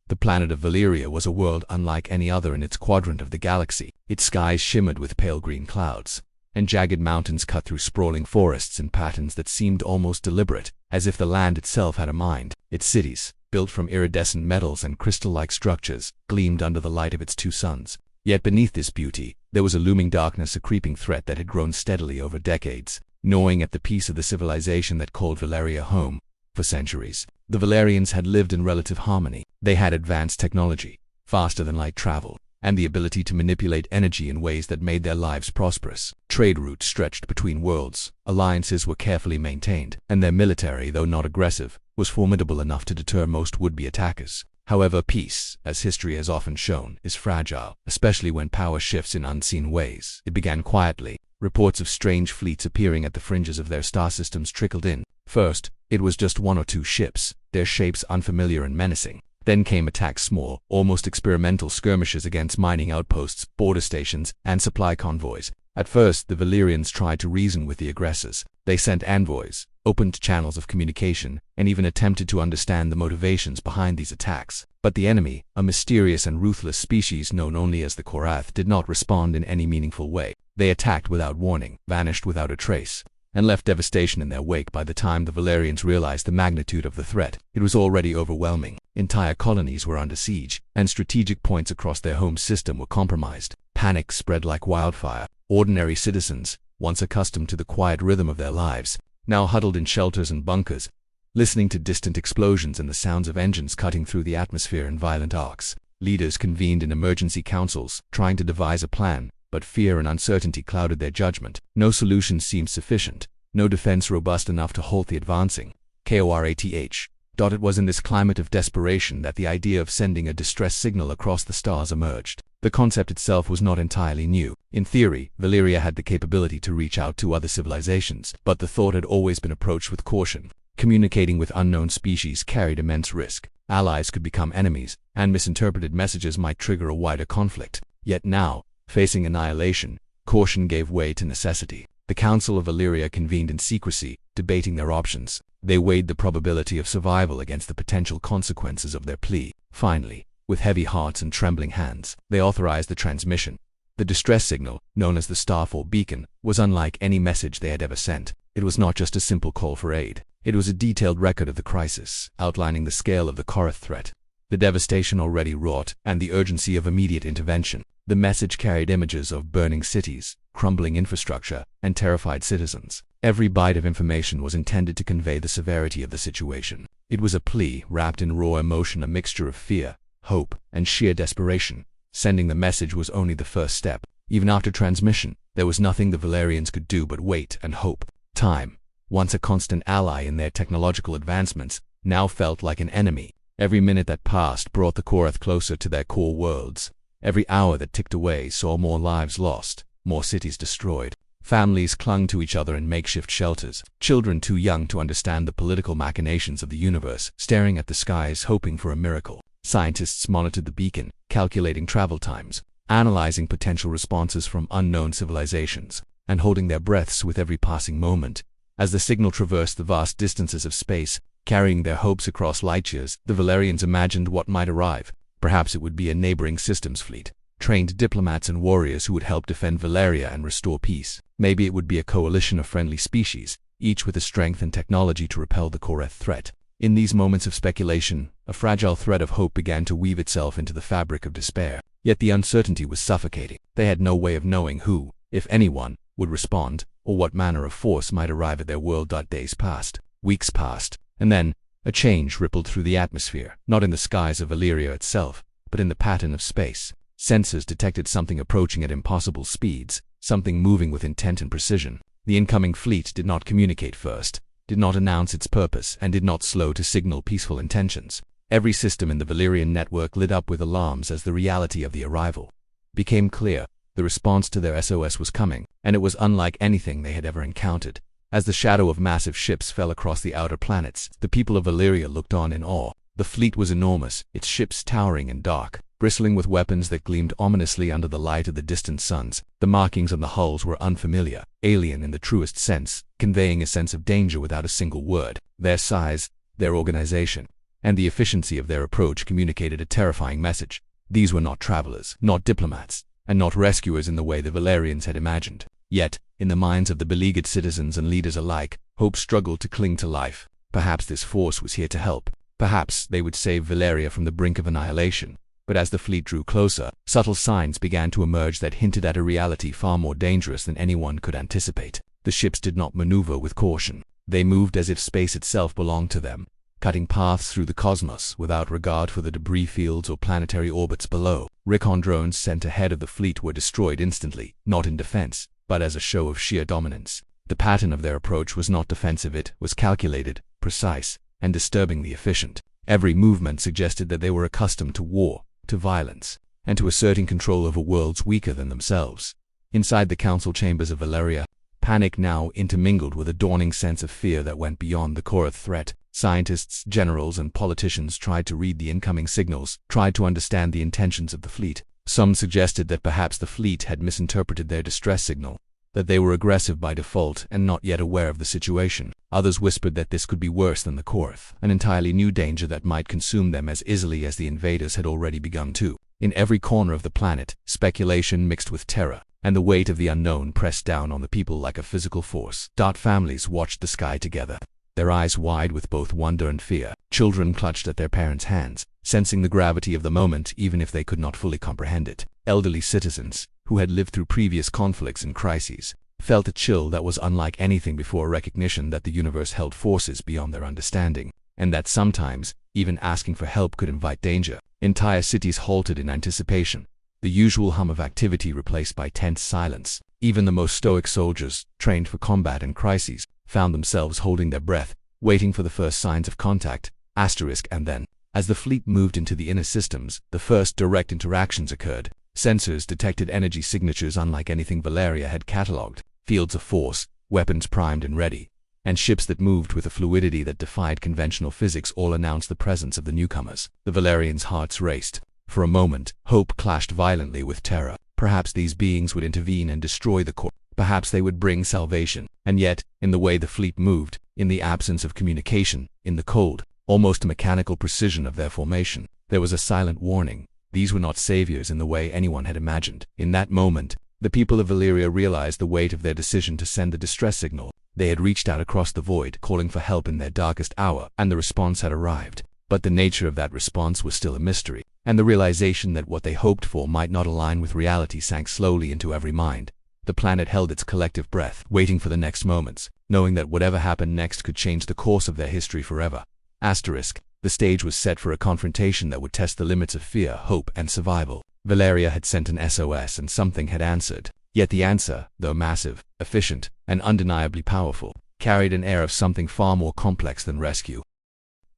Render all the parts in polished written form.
The planet of Valeria was a world unlike any other in its quadrant of the galaxy. Its skies shimmered with pale green clouds, and jagged mountains cut through sprawling forests in patterns that seemed almost deliberate, as if the land itself had a mind. Its cities, built from iridescent metals and crystal-like structures, gleamed under the light of its two suns. Yet beneath this beauty, there was a looming darkness, a creeping threat that had grown steadily over decades, gnawing at the peace of the civilization that called Valeria home. For centuries, the Valerians had lived in relative harmony. They had advanced technology, faster than light travel, and the ability to manipulate energy in ways that made their lives prosperous. Trade routes stretched between worlds, alliances were carefully maintained, and their military, though not aggressive, was formidable enough to deter most would-be attackers. However, peace, as history has often shown, is fragile, especially when power shifts in unseen ways. It began quietly. Reports of strange fleets appearing at the fringes of their star systems trickled in. First, it was just one or two ships, their shapes unfamiliar and menacing. Then came attacks, small, almost experimental skirmishes against mining outposts, border stations, and supply convoys. At first, the Valerians tried to reason with the aggressors. They sent envoys, opened channels of communication, and even attempted to understand the motivations behind these attacks. But the enemy, a mysterious and ruthless species known only as the Korath, did not respond in any meaningful way. They attacked without warning, vanished without a trace, and left devastation in their wake. By the time the Valerians realized the magnitude of the threat, it was already overwhelming. Entire colonies were under siege, and strategic points across their home system were compromised. Panic spread like wildfire. Ordinary citizens, once accustomed to the quiet rhythm of their lives, now huddled in shelters and bunkers, listening to distant explosions and the sounds of engines cutting through the atmosphere in violent arcs. Leaders convened in emergency councils, trying to devise a plan, but fear and uncertainty clouded their judgment. No solution seemed sufficient, no defense robust enough to halt the advancing Korath. It was in this climate of desperation that the idea of sending a distress signal across the stars emerged. The concept itself was not entirely new. In theory, Valeria had the capability to reach out to other civilizations, but the thought had always been approached with caution. Communicating with unknown species carried immense risk. Allies could become enemies, and misinterpreted messages might trigger a wider conflict. Yet now, facing annihilation, caution gave way to necessity. The Council of Valeria convened in secrecy, debating their options. They weighed the probability of survival against the potential consequences of their plea. Finally, with heavy hearts and trembling hands, they authorized the transmission. The distress signal, known as the Starfall Beacon, was unlike any message they had ever sent. It was not just a simple call for aid. It was a detailed record of the crisis, outlining the scale of the Korath threat, the devastation already wrought, and the urgency of immediate intervention. The message carried images of burning cities, crumbling infrastructure, and terrified citizens. Every byte of information was intended to convey the severity of the situation. It was a plea wrapped in raw emotion, a mixture of fear, hope, and sheer desperation. Sending the message was only the first step. Even after transmission, there was nothing the Valerians could do but wait and hope. Time, once a constant ally in their technological advancements, now felt like an enemy. Every minute that passed brought the Korath closer to their core worlds. Every hour that ticked away saw more lives lost, more cities destroyed. Families clung to each other in makeshift shelters. Children too young to understand the political machinations of the universe, staring at the skies hoping for a miracle. Scientists monitored the beacon, calculating travel times, analyzing potential responses from unknown civilizations, and holding their breaths with every passing moment. As the signal traversed the vast distances of space, carrying their hopes across light years, the Valerians imagined what might arrive. Perhaps it would be a neighboring systems fleet, trained diplomats and warriors who would help defend Valeria and restore peace. Maybe it would be a coalition of friendly species, each with the strength and technology to repel the Korath threat. In these moments of speculation, a fragile thread of hope began to weave itself into the fabric of despair. Yet the uncertainty was suffocating. They had no way of knowing who, if anyone, would respond, or what manner of force might arrive at their world. Days passed, weeks passed, and then a change rippled through the atmosphere, not in the skies of Valeria itself, but in the pattern of space. Sensors detected something approaching at impossible speeds, something moving with intent and precision. The incoming fleet did not communicate first, did not announce its purpose, and did not slow to signal peaceful intentions. Every system in the Valerian network lit up with alarms as the reality of the arrival became clear. The response to their SOS was coming, and it was unlike anything they had ever encountered. As the shadow of massive ships fell across the outer planets, the people of Valeria looked on in awe. The fleet was enormous, its ships towering and dark, bristling with weapons that gleamed ominously under the light of the distant suns. The markings on the hulls were unfamiliar, alien in the truest sense, conveying a sense of danger without a single word. Their size, their organization, and the efficiency of their approach communicated a terrifying message. These were not travelers, not diplomats, and not rescuers in the way the Valerians had imagined. Yet, in the minds of the beleaguered citizens and leaders alike, hope struggled to cling to life. Perhaps this force was here to help. Perhaps they would save Valeria from the brink of annihilation. But as the fleet drew closer, subtle signs began to emerge that hinted at a reality far more dangerous than anyone could anticipate. The ships did not maneuver with caution. They moved as if space itself belonged to them, cutting paths through the cosmos without regard for the debris fields or planetary orbits below. Recon drones sent ahead of the fleet were destroyed instantly, not in defense, but as a show of sheer dominance. The pattern of their approach was not defensive, it was calculated, precise, and disturbingly efficient. Every movement suggested that they were accustomed to war, to violence, and to asserting control over worlds weaker than themselves. Inside the council chambers of Valeria, panic now intermingled with a dawning sense of fear that went beyond the core threat. Scientists, generals, and politicians tried to read the incoming signals, tried to understand the intentions of the fleet. Some suggested that perhaps the fleet had misinterpreted their distress signal, that they were aggressive by default and not yet aware of the situation. Others whispered that this could be worse than the Korth, an entirely new danger that might consume them as easily as the invaders had already begun to. In every corner of the planet, speculation mixed with terror, and the weight of the unknown pressed down on the people like a physical force. Families watched the sky together, their eyes wide with both wonder and fear. Children clutched at their parents' hands, sensing the gravity of the moment even if they could not fully comprehend it. Elderly citizens, who had lived through previous conflicts and crises, felt a chill that was unlike anything before, a recognition that the universe held forces beyond their understanding, and that sometimes, even asking for help could invite danger. Entire cities halted in anticipation, the usual hum of activity replaced by tense silence. Even the most stoic soldiers, trained for combat and crises, found themselves holding their breath, waiting for the first signs of contact. And then, as the fleet moved into the inner systems, the first direct interactions occurred. Sensors detected energy signatures unlike anything Valeria had catalogued, fields of force, weapons primed and ready, and ships that moved with a fluidity that defied conventional physics all announced the presence of the newcomers. The Valerians' hearts raced. For a moment, hope clashed violently with terror. Perhaps these beings would intervene and destroy the core. Perhaps they would bring salvation. And yet, in the way the fleet moved, in the absence of communication, in the cold, almost mechanical precision of their formation, there was a silent warning. These were not saviors in the way anyone had imagined. In that moment, the people of Valeria realized the weight of their decision to send the distress signal. They had reached out across the void, calling for help in their darkest hour, and the response had arrived. But the nature of that response was still a mystery, and the realization that what they hoped for might not align with reality sank slowly into every mind. The planet held its collective breath, waiting for the next moments, knowing that whatever happened next could change the course of their history forever. The stage was set for a confrontation that would test the limits of fear, hope, and survival. Valeria had sent an SOS and something had answered. Yet the answer, though massive, efficient, and undeniably powerful, carried an air of something far more complex than rescue.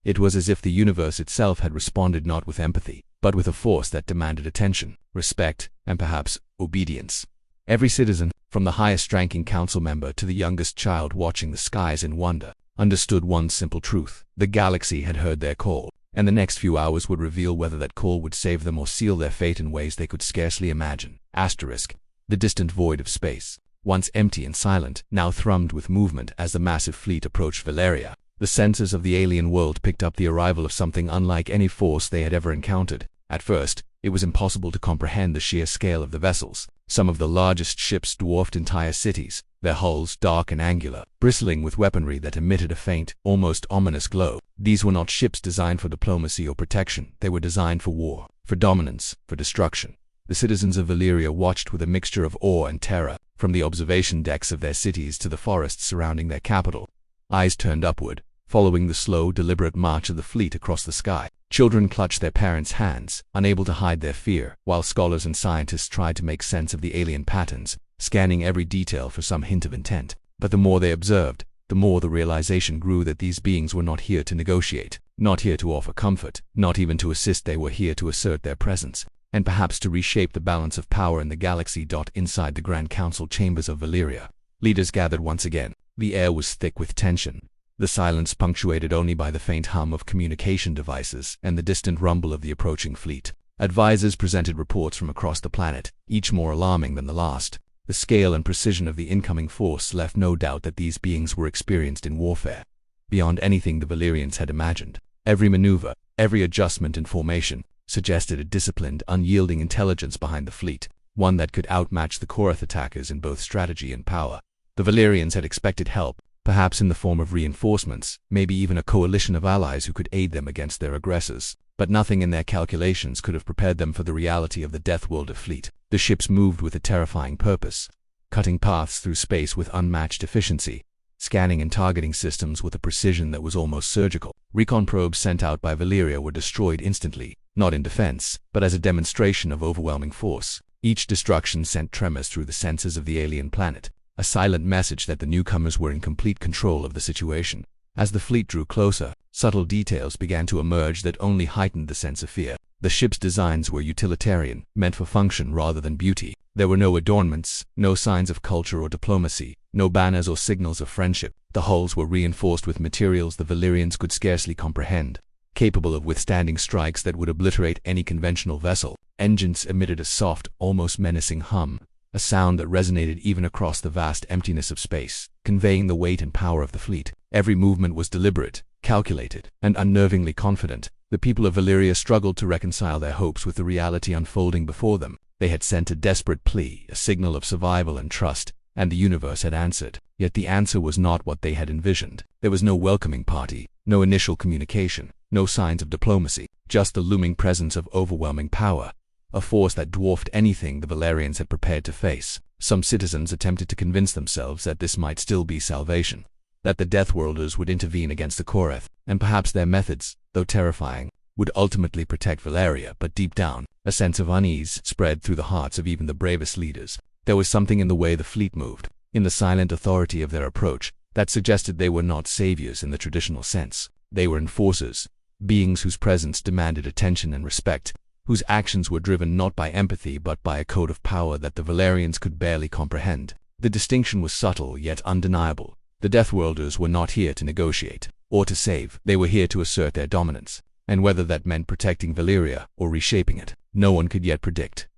It was as if the universe itself had responded not with empathy, but with a force that demanded attention, respect, and perhaps obedience. Every citizen, from the highest-ranking council member to the youngest child watching the skies in wonder, understood one simple truth. The galaxy had heard their call, and the next few hours would reveal whether that call would save them or seal their fate in ways they could scarcely imagine. The distant void of space, once empty and silent, now thrummed with movement as the massive fleet approached Valeria. The sensors of the alien world picked up the arrival of something unlike any force they had ever encountered. At first, it was impossible to comprehend the sheer scale of the vessels. Some of the largest ships dwarfed entire cities, their hulls dark and angular, bristling with weaponry that emitted a faint, almost ominous glow. These were not ships designed for diplomacy or protection. They were designed for war, for dominance, for destruction. The citizens of Valeria watched with a mixture of awe and terror, from the observation decks of their cities to the forests surrounding their capital. Eyes turned upward, following the slow, deliberate march of the fleet across the sky. Children clutched their parents' hands, unable to hide their fear, while scholars and scientists tried to make sense of the alien patterns, scanning every detail for some hint of intent. But the more they observed, the more the realization grew that these beings were not here to negotiate, not here to offer comfort, not even to assist. They were here to assert their presence, and perhaps to reshape the balance of power in the galaxy. Inside the Grand Council chambers of Valeria, leaders gathered once again. The air was thick with tension, the silence punctuated only by the faint hum of communication devices and the distant rumble of the approaching fleet. Advisors presented reports from across the planet, each more alarming than the last. The scale and precision of the incoming force left no doubt that these beings were experienced in warfare, beyond anything the Valerians had imagined. Every maneuver, every adjustment in formation, suggested a disciplined, unyielding intelligence behind the fleet, one that could outmatch the Korath attackers in both strategy and power. The Valerians had expected help, perhaps in the form of reinforcements, maybe even a coalition of allies who could aid them against their aggressors. But nothing in their calculations could have prepared them for the reality of the Deathworlder fleet. The ships moved with a terrifying purpose, cutting paths through space with unmatched efficiency, scanning and targeting systems with a precision that was almost surgical. Recon probes sent out by Valeria were destroyed instantly, not in defense, but as a demonstration of overwhelming force. Each destruction sent tremors through the senses of the alien planet, a silent message that the newcomers were in complete control of the situation. As the fleet drew closer, subtle details began to emerge that only heightened the sense of fear. The ship's designs were utilitarian, meant for function rather than beauty. There were no adornments, no signs of culture or diplomacy, no banners or signals of friendship. The hulls were reinforced with materials the Valerians could scarcely comprehend, capable of withstanding strikes that would obliterate any conventional vessel. Engines emitted a soft, almost menacing hum, a sound that resonated even across the vast emptiness of space, conveying the weight and power of the fleet. Every movement was deliberate, calculated, and unnervingly confident. The people of Valeria struggled to reconcile their hopes with the reality unfolding before them. They had sent a desperate plea, a signal of survival and trust, and the universe had answered. Yet the answer was not what they had envisioned. There was no welcoming party, no initial communication, no signs of diplomacy, just the looming presence of overwhelming power, a force that dwarfed anything the Valerians had prepared to face. Some citizens attempted to convince themselves that this might still be salvation, that the Deathworlders would intervene against the Korath, and perhaps their methods, though terrifying, would ultimately protect Valeria. But deep down, a sense of unease spread through the hearts of even the bravest leaders. There was something in the way the fleet moved, in the silent authority of their approach, that suggested they were not saviors in the traditional sense. They were enforcers, beings whose presence demanded attention and respect, whose actions were driven not by empathy but by a code of power that the Valerians could barely comprehend. The distinction was subtle yet undeniable. The Deathworlders were not here to negotiate, or to save. They were here to assert their dominance, and whether that meant protecting Valeria or reshaping it, no one could yet predict.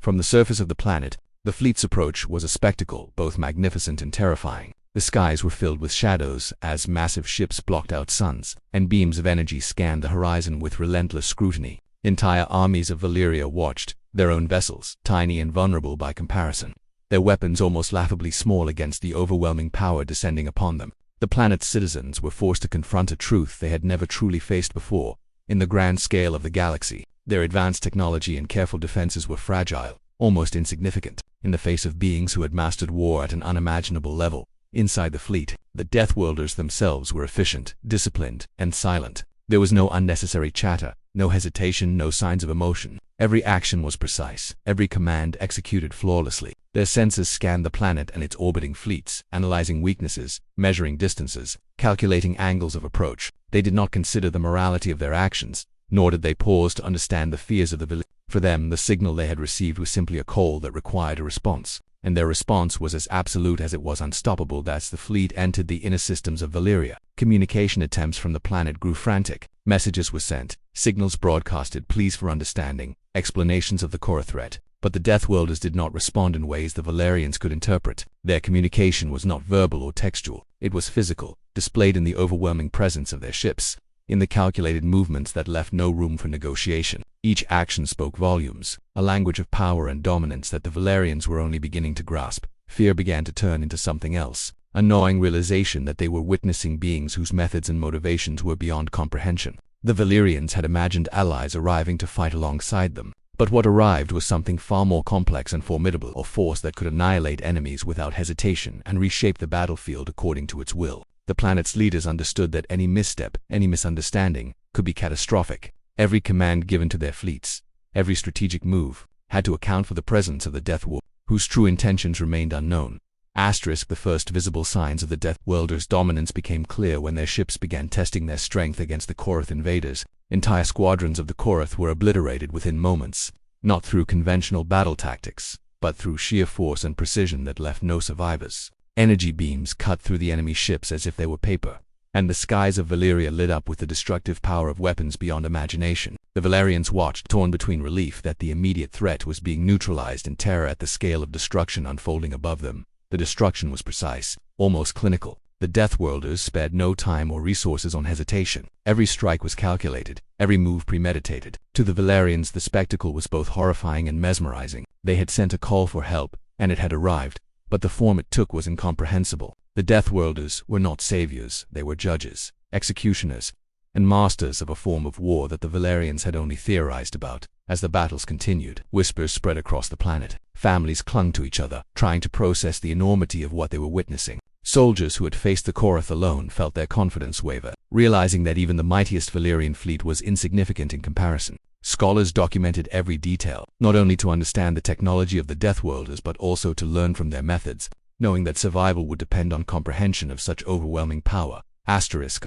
From the surface of the planet, the fleet's approach was a spectacle, both magnificent and terrifying. The skies were filled with shadows as massive ships blocked out suns, and beams of energy scanned the horizon with relentless scrutiny. Entire armies of Valeria watched, their own vessels, tiny and vulnerable by comparison, their weapons almost laughably small against the overwhelming power descending upon them. The planet's citizens were forced to confront a truth they had never truly faced before. In the grand scale of the galaxy, their advanced technology and careful defenses were fragile, almost insignificant, in the face of beings who had mastered war at an unimaginable level. Inside the fleet, the Deathworlders themselves were efficient, disciplined, and silent. There was no unnecessary chatter, no hesitation, no signs of emotion. Every action was precise, every command executed flawlessly. Their senses scanned the planet and its orbiting fleets, analyzing weaknesses, measuring distances, calculating angles of approach. They did not consider the morality of their actions, nor did they pause to understand the fears of the village. For them, the signal they had received was simply a call that required a response, and their response was as absolute as it was unstoppable. As the fleet entered the inner systems of Valeria, communication attempts from the planet grew frantic. Messages were sent, signals broadcasted, pleas for understanding, explanations of the Korath threat. But the Deathworlders did not respond in ways the Valerians could interpret. Their communication was not verbal or textual. It was physical, displayed in the overwhelming presence of their ships, in the calculated movements that left no room for negotiation. Each action spoke volumes, a language of power and dominance that the Valerians were only beginning to grasp. Fear began to turn into something else, a gnawing realization that they were witnessing beings whose methods and motivations were beyond comprehension. The Valerians had imagined allies arriving to fight alongside them, but what arrived was something far more complex and formidable, a force that could annihilate enemies without hesitation and reshape the battlefield according to its will. The planet's leaders understood that any misstep, any misunderstanding, could be catastrophic. Every command given to their fleets, every strategic move, had to account for the presence of the Deathworlders, whose true intentions remained unknown. The first visible signs of the Deathworlders' dominance became clear when their ships began testing their strength against the Korath invaders. Entire squadrons of the Korath were obliterated within moments, not through conventional battle tactics, but through sheer force and precision that left no survivors. Energy beams cut through the enemy ships as if they were paper, and the skies of Valeria lit up with the destructive power of weapons beyond imagination. The Valerians watched, torn between relief that the immediate threat was being neutralized and terror at the scale of destruction unfolding above them. The destruction was precise, almost clinical. The The Deathworlders spared no time or resources on hesitation. Every strike was calculated, every move premeditated. To the Valerians, the spectacle was both horrifying and mesmerizing. They had sent a call for help, and it had arrived, but the form it took was incomprehensible. The Deathworlders were not saviors, they were judges, executioners, and masters of a form of war that the Valerians had only theorized about. As the battles continued, whispers spread across the planet. Families clung to each other, trying to process the enormity of what they were witnessing. Soldiers who had faced the Korath alone felt their confidence waver, realizing that even the mightiest Valerian fleet was insignificant in comparison. Scholars documented every detail, not only to understand the technology of the Deathworlders but also to learn from their methods, knowing that survival would depend on comprehension of such overwhelming power.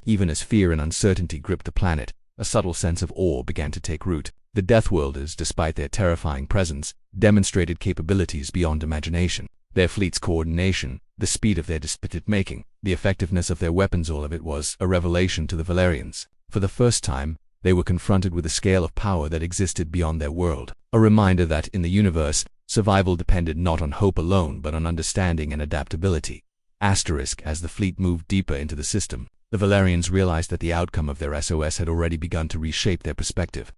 Even as fear and uncertainty gripped the planet, a subtle sense of awe began to take root. The Deathworlders, despite their terrifying presence, demonstrated capabilities beyond imagination. Their fleet's coordination, the speed of their decision-making, the effectiveness of their weapons, all of it was a revelation to the Valerians. For the first time, they were confronted with a scale of power that existed beyond their world. A reminder that, in the universe, survival depended not on hope alone but on understanding and adaptability. As the fleet moved deeper into the system, the Valerians realized that the outcome of their SOS had already begun to reshape their perspective.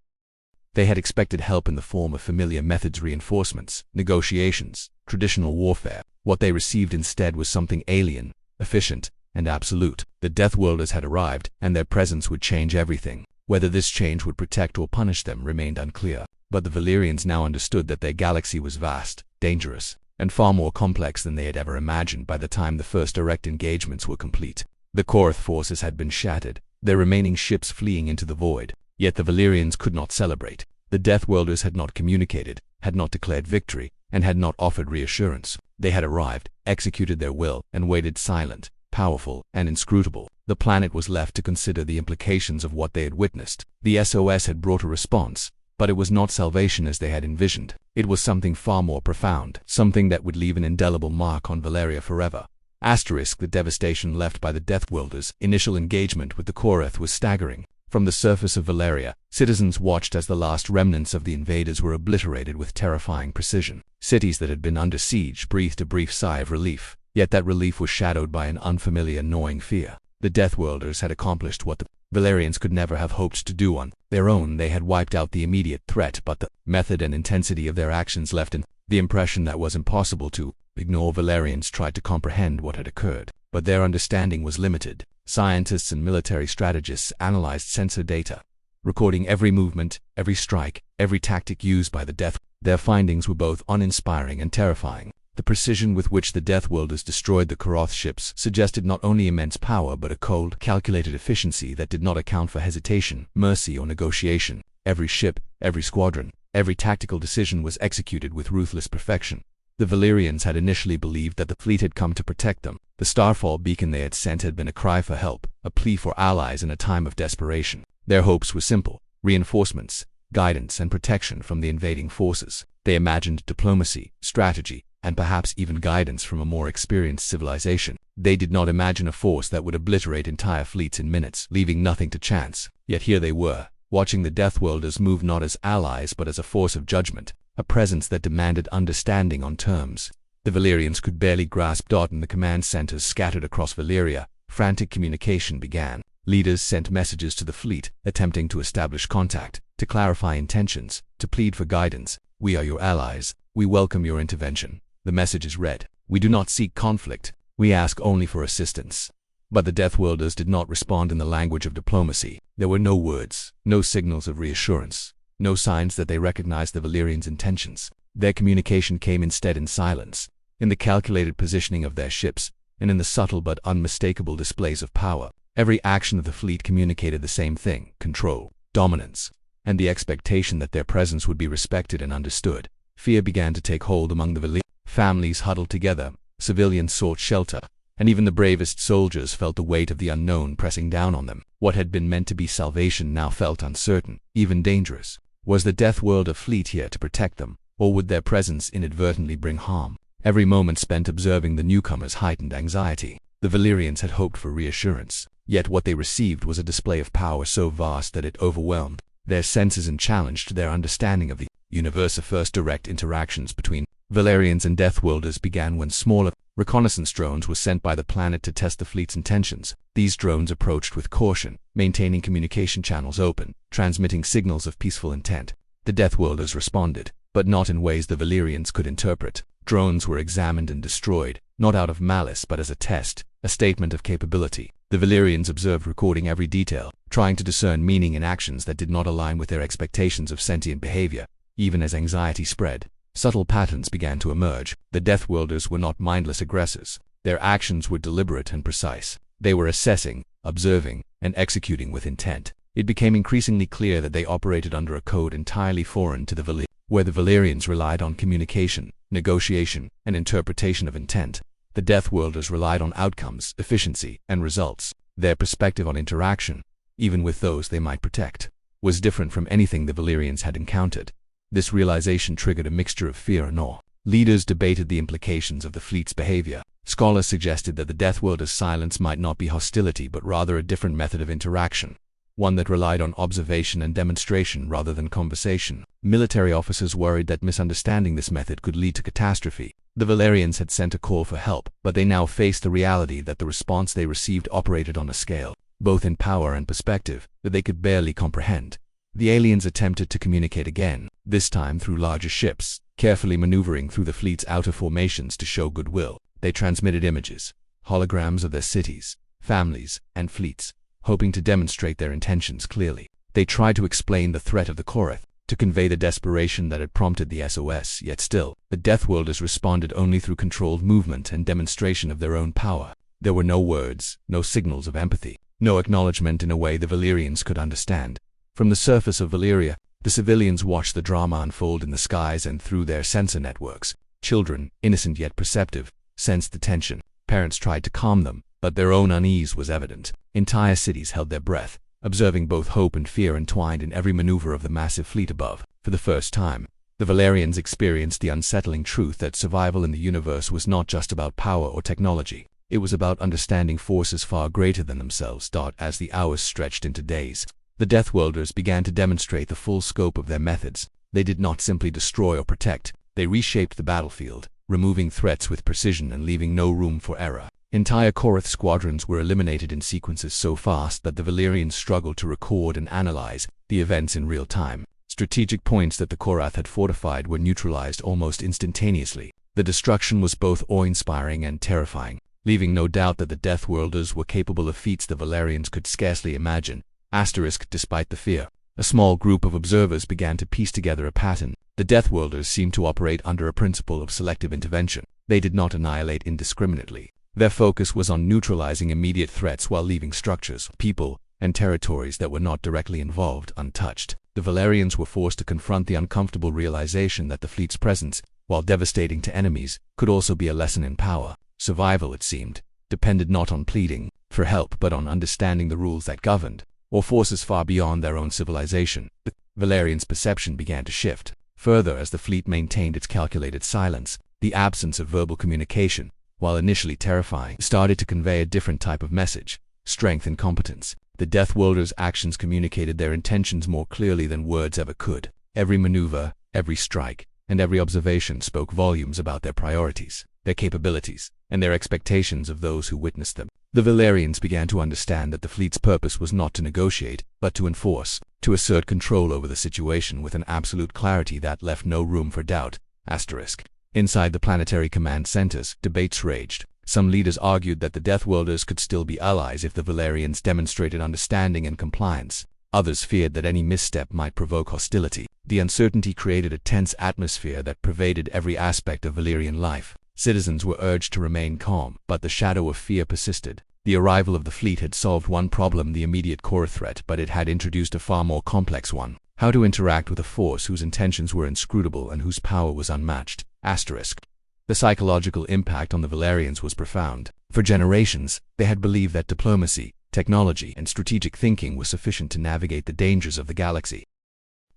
They had expected help in the form of familiar methods, reinforcements, negotiations, traditional warfare. What they received instead was something alien, efficient, and absolute. The Deathworlders had arrived, and their presence would change everything. Whether this change would protect or punish them remained unclear. But the Valerians now understood that their galaxy was vast, dangerous, and far more complex than they had ever imagined by the time the first direct engagements were complete. The Korath forces had been shattered, their remaining ships fleeing into the void. Yet the Valerians could not celebrate. The Deathworlders had not communicated, had not declared victory, and had not offered reassurance. They had arrived, executed their will, and waited silent, powerful, and inscrutable. The planet was left to consider the implications of what they had witnessed. The SOS had brought a response, but it was not salvation as they had envisioned. It was something far more profound, something that would leave an indelible mark on Valeria forever. The devastation left by the Deathworlders' initial engagement with the Korath was staggering. From the surface of Valeria, citizens watched as the last remnants of the invaders were obliterated with terrifying precision. Cities that had been under siege breathed a brief sigh of relief, yet that relief was shadowed by an unfamiliar, gnawing fear. The Deathworlders had accomplished what the Valerians could never have hoped to do on their own. They had wiped out the immediate threat, but the method and intensity of their actions left the impression that was impossible to ignore. Valerians tried to comprehend what had occurred, but their understanding was limited. Scientists and military strategists analyzed sensor data, recording every movement, every strike, every tactic used by the Death. Their findings were both uninspiring and terrifying. The precision with which the Deathworlders destroyed the Korath ships suggested not only immense power but a cold, calculated efficiency that did not account for hesitation, mercy, or negotiation. Every ship, every squadron, every tactical decision was executed with ruthless perfection. The Valerians had initially believed that the fleet had come to protect them. The starfall beacon they had sent had been a cry for help, a plea for allies in a time of desperation. Their hopes were simple: reinforcements, guidance, and protection from the invading forces. They imagined diplomacy, strategy, and perhaps even guidance from a more experienced civilization. They did not imagine a force that would obliterate entire fleets in minutes, leaving nothing to chance. Yet here they were, watching the Deathworlders move not as allies but as a force of judgment, a presence that demanded understanding on terms. The Valerians could barely grasp. In the command centers scattered across Valeria, frantic communication began. Leaders sent messages to the fleet, attempting to establish contact, to clarify intentions, to plead for guidance. "We are your allies. We welcome your intervention." The messages read, "We do not seek conflict. We ask only for assistance." But the Deathworlders did not respond in the language of diplomacy. There were no words, no signals of reassurance, no signs that they recognized the Valerians' intentions. Their communication came instead in silence, in the calculated positioning of their ships, and in the subtle but unmistakable displays of power. Every action of the fleet communicated the same thing: control, dominance, and the expectation that their presence would be respected and understood. Fear began to take hold among the Valerians. Families huddled together, civilians sought shelter, and even the bravest soldiers felt the weight of the unknown pressing down on them. What had been meant to be salvation now felt uncertain, even dangerous. Was the Deathworlder fleet here to protect them, or would their presence inadvertently bring harm? Every moment spent observing the newcomers heightened anxiety. The Valerians had hoped for reassurance, yet what they received was a display of power so vast that it overwhelmed their senses and challenged their understanding of the universe. The first direct interactions between Valerians and Deathworlders began when smaller reconnaissance drones were sent by the planet to test the fleet's intentions. These drones approached with caution, maintaining communication channels open, transmitting signals of peaceful intent. The Deathworlders responded, but not in ways the Valerians could interpret. Drones were examined and destroyed, not out of malice but as a test, a statement of capability. The Valerians observed, recording every detail, trying to discern meaning in actions that did not align with their expectations of sentient behavior. Even as anxiety spread, subtle patterns began to emerge. The Deathworlders were not mindless aggressors. Their actions were deliberate and precise. They were assessing, observing, and executing with intent. It became increasingly clear that they operated under a code entirely foreign to the Valerians. Where the Valerians relied on communication, negotiation, and interpretation of intent, the Deathworlders relied on outcomes, efficiency, and results. Their perspective on interaction, even with those they might protect, was different from anything the Valerians had encountered. This realization triggered a mixture of fear and awe. Leaders debated the implications of the fleet's behavior. Scholars suggested that the Deathworlders' silence might not be hostility but rather a different method of interaction, one that relied on observation and demonstration rather than conversation. Military officers worried that misunderstanding this method could lead to catastrophe. The Valerians had sent a call for help, but they now faced the reality that the response they received operated on a scale, both in power and perspective, that they could barely comprehend. The aliens attempted to communicate again, this time through larger ships, carefully maneuvering through the fleet's outer formations to show goodwill. They transmitted images, holograms of their cities, families, and fleets, hoping to demonstrate their intentions clearly. They tried to explain the threat of the Korath, to convey the desperation that had prompted the SOS, yet still, the Deathworlders responded only through controlled movement and demonstration of their own power. There were no words, no signals of empathy, no acknowledgement in a way the Valerians could understand. From the surface of Valeria, the civilians watched the drama unfold in the skies and through their sensor networks. Children, innocent yet perceptive, sensed the tension. Parents tried to calm them, but their own unease was evident. Entire cities held their breath, observing both hope and fear entwined in every maneuver of the massive fleet above. For the first time, the Valerians experienced the unsettling truth that survival in the universe was not just about power or technology. It was about understanding forces far greater than themselves. As the hours stretched into days, the Deathworlders began to demonstrate the full scope of their methods. They did not simply destroy or protect, they reshaped the battlefield, removing threats with precision and leaving no room for error. Entire Korath squadrons were eliminated in sequences so fast that the Valerians struggled to record and analyze the events in real time. Strategic points that the Korath had fortified were neutralized almost instantaneously. The destruction was both awe-inspiring and terrifying, leaving no doubt that the Deathworlders were capable of feats the Valerians could scarcely imagine. Despite the fear, a small group of observers began to piece together a pattern. The Deathworlders seemed to operate under a principle of selective intervention. They did not annihilate indiscriminately. Their focus was on neutralizing immediate threats while leaving structures, people, and territories that were not directly involved untouched. The Valerians were forced to confront the uncomfortable realization that the fleet's presence, while devastating to enemies, could also be a lesson in power. Survival, it seemed, depended not on pleading for help but on understanding the rules that governed, or forces far beyond their own civilization. The Valerians' perception began to shift. Further, as the fleet maintained its calculated silence, the absence of verbal communication, while initially terrifying, started to convey a different type of message: strength and competence. The Deathworlders' actions communicated their intentions more clearly than words ever could. Every maneuver, every strike, and every observation spoke volumes about their priorities, their capabilities, and their expectations of those who witnessed them. The Valerians began to understand that the fleet's purpose was not to negotiate, but to enforce, to assert control over the situation with an absolute clarity that left no room for doubt. Inside the planetary command centers, debates raged. Some leaders argued that the Deathworlders could still be allies if the Valerians demonstrated understanding and compliance. Others feared that any misstep might provoke hostility. The uncertainty created a tense atmosphere that pervaded every aspect of Valerian life. Citizens were urged to remain calm, but the shadow of fear persisted. The arrival of the fleet had solved one problem, the immediate core threat, but it had introduced a far more complex one: how to interact with a force whose intentions were inscrutable and whose power was unmatched. The psychological impact on the Valerians was profound. For generations, they had believed that diplomacy, technology, and strategic thinking was sufficient to navigate the dangers of the galaxy.